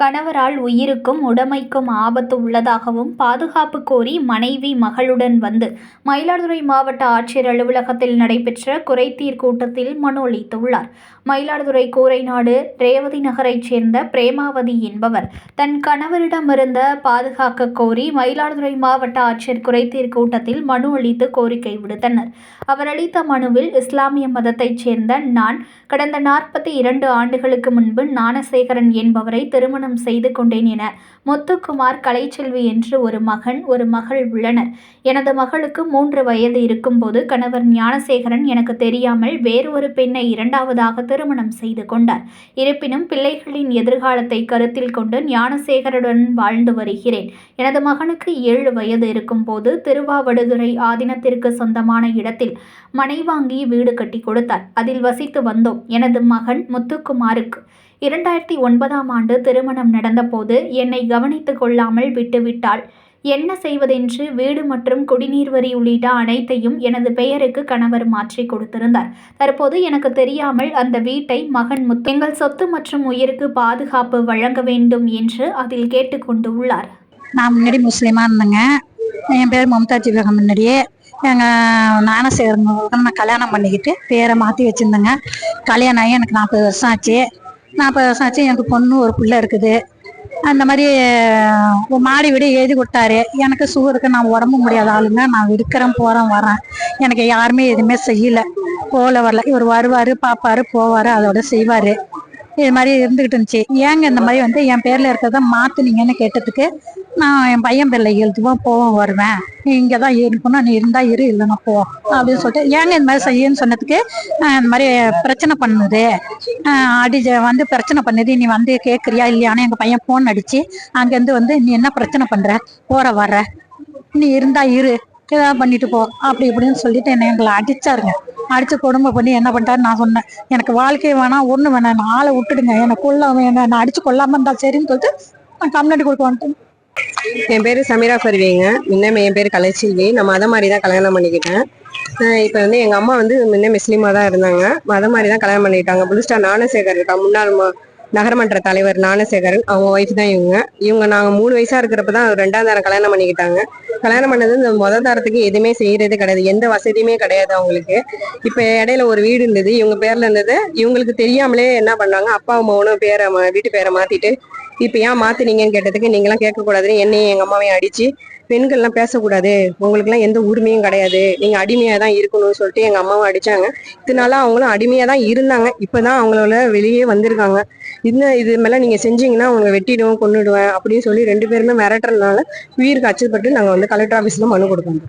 கணவரால் உயிருக்கும் உடைமைக்கும் ஆபத்து உள்ளதாகவும் பாதுகாப்பு கோரி மனைவி மகளுடன் வந்து மயிலாடுதுறை மாவட்ட ஆட்சியர் அலுவலகத்தில் நடைபெற்ற குறைதீர் கூட்டத்தில் மனு அளித்துள்ளார். மயிலாடுதுறை கூரைநாடு ரேவதி நகரைச் சேர்ந்த பிரேமாவதி என்பவர் தன் கணவரிடமிருந்த பாதுகாக்க கோரி மயிலாடுதுறை மாவட்ட ஆட்சியர் குறைதீர் கூட்டத்தில் மனு அளித்து கோரிக்கை விடுத்தனர். அவர் அளித்த மனுவில் இஸ்லாமிய மதத்தைச் சேர்ந்த நான் கடந்த 42 ஆண்டுகளுக்கு முன்பு ஞானசேகரன் என்பவரை திருமணம் செய்து கொண்டேன் என முத்துக்குமார், கலைச்செல்வி என்று ஒரு மகன் ஒரு மகள் உள்ளனர். எனது மகளுக்கு 3 வயது இருக்கும்போது கணவர் ஞானசேகரன் எனக்கு தெரியாமல் வேறு ஒரு பெண்ணை இரண்டாவதாக திருமணம் செய்து கொண்டார். இருப்பினும் பிள்ளைகளின் எதிர்காலத்தை கருத்தில் கொண்டு ஞானசேகருடன் வாழ்ந்து வருகிறேன். எனது மகனுக்கு 7 வயது இருக்கும்போது திருவாவடுதுறை ஆதீனத்திற்கு சொந்தமான இடத்தில் மனை வாங்கி வீடு கட்டி கொடுத்தார். அதில் வசித்து வந்தோம். எனது மகன் முத்துக்குமாருக்கு 2009ஆம் ஆண்டு திருமணம் நடந்தபோது என்னை கவனித்துக் கொள்ளாமல் விட்டுவிட்டால் என்ன செய்வதென்று வீடு மற்றும் குடிநீர் வரி உள்ளிட்ட அனைத்தையும் எனது பெயருக்கு கணவர் மாற்றி கொடுத்திருந்தார். தற்போது எனக்கு தெரியாமல் அந்த வீட்டை மகன் முத்து எங்கள் சொத்து மற்றும் உயிருக்கு பாதுகாப்பு வழங்க வேண்டும் என்று அதில் கேட்டுக்கொண்டுள்ளார். நான் முன்னாடி முஸ்லீமா இருந்தேங்க. என் பேர் மம்தாஜ் பேகம். முன்னாடியே எங்கள் ஞானசேகரன் நான் கல்யாணம் பண்ணிக்கிட்டு பேரை மாற்றி வச்சுருந்தேங்க. கல்யாணம் ஆகி எனக்கு 40 வருஷம் ஆச்சு. 40 வருஷம் ஆச்சு. எனக்கு பொண்ணு ஒரு பிள்ளை இருக்குது. அந்த மாதிரி மாடி வீடு எழுதி கொடுத்தாரு. எனக்கு சுகருக்கு நான் உடம்பு முடியாத ஆளுங்க. நான் இருக்கிறேன், போகிறேன், வரேன். எனக்கு யாருமே எதுவுமே செய்யலை, போல வரல. இவர் வருவார், பார்ப்பாரு, போவார், அதோட செய்வார். இது மாதிரி இருந்துகிட்டு இருந்துச்சு. ஏங்க இந்த மாதிரி வந்து என் பேர்ல இருக்கிறத மாத்துனீங்கன்னு கேட்டதுக்கு, நான் என் பையன் பேர்ல எழுதுவோம், போவோம், வருவேன், நீ இங்கே தான் இருக்கணும், நீ இருந்தா இரு, இல்லைன்னா போ அப்படின்னு சொல்லிட்டு ஏங்க இந்த மாதிரி செய்யன்னு சொன்னதுக்கு, இந்த மாதிரி பிரச்சனை பண்ணுது, வந்து பிரச்சனை பண்ணுது, நீ வந்து கேட்குறியா இல்லையான்னு எங்கள் பையன் ஃபோன் அடிச்சு அங்கேருந்து வந்து நீ என்ன பிரச்சனை பண்ற, போற வர்ற, நீ இருந்தா இரு, ஏதாவது பண்ணிட்டு போ அப்படி இப்படின்னு சொல்லிட்டு எங்களை அடிச்சாருங்க. அடிச்சு கொடுமை பண்ணி என்ன பண்ணிட்டாரு, நான் சொன்னேன் எனக்கு வாழ்க்கை வேணாம், ஒண்ணு வேணாம், நான் ஆளை விட்டுடுங்க, எனக்கு நான் அடிச்சு கொள்ளாம இருந்தா சரின்னு சொல்லிட்டு நான் கம்ப்ளைண்ட் கொடுக்க வந்துட்டேன். என் பேரு சமீரா ஃபர்வீங்க. முன்ன என் பேரு கலைச்செல்வி. நான் மதம் மாதிரி தான் கல்யாணம் பண்ணிக்கிட்டேன். இப்போ வந்து எங்க அம்மா வந்து முன்ன முஸ்லீமா தான் இருந்தாங்க. மதம் மாதிரி தான் கல்யாணம் பண்ணிக்கிட்டாங்க. ப்ளூ ஸ்டார் ஞானசேகர் இருக்கா, முன்னாள் நகரமன்ற தலைவர் ஞானசேகரன், அவங்க ஒய்ஃப் தான் இவங்க. நாங்கள் 3 வயசா இருக்கிறப்ப தான் 2ஆம் தாரம் கல்யாணம் பண்ணிக்கிட்டாங்க. கல்யாணம் பண்ணது இந்த முதல் தாரத்துக்கு எதுவுமே செய்யறது கிடையாது, எந்த வசதியுமே கிடையாது அவங்களுக்கு. இப்போ இடையில ஒரு வீடு இருந்தது, இவங்க பேர்ல இருந்தது. இவங்களுக்கு தெரியாமலே என்ன பண்ணாங்க, அப்பா அம்மாவும் வீட்டு பேரை மாத்திட்டு, இப்போ ஏன் மாத்தினீங்கன்னு கேட்டதுக்கு, நீங்களாம் கேட்கக்கூடாதுன்னு என்னையும் எங்க அம்மாவையும் அடிச்சு, பெண்கள்லாம் பேசக்கூடாது, உங்களுக்குலாம் எந்த உரிமையும் கிடையாது, நீங்க அடிமையா தான் இருக்கணும்னு சொல்லிட்டு எங்க அம்மாவும் அடிச்சாங்க. இதனால அவங்களும் அடிமையா தான் இருந்தாங்க. இப்பதான் அவங்களோட வெளியே வந்திருக்காங்க. இது மேல நீங்க செஞ்சீங்கன்னா அவங்க வெட்டிடுவோம், கொன்னுடுவேன் அப்படின்னு சொல்லி 2 பேருமே மிரட்டுறதுனால உயிருக்கு அச்சப்பட்டு நாங்க வந்து கலெக்டர் ஆபீஸ்ல மனு கொடுக்கணும்.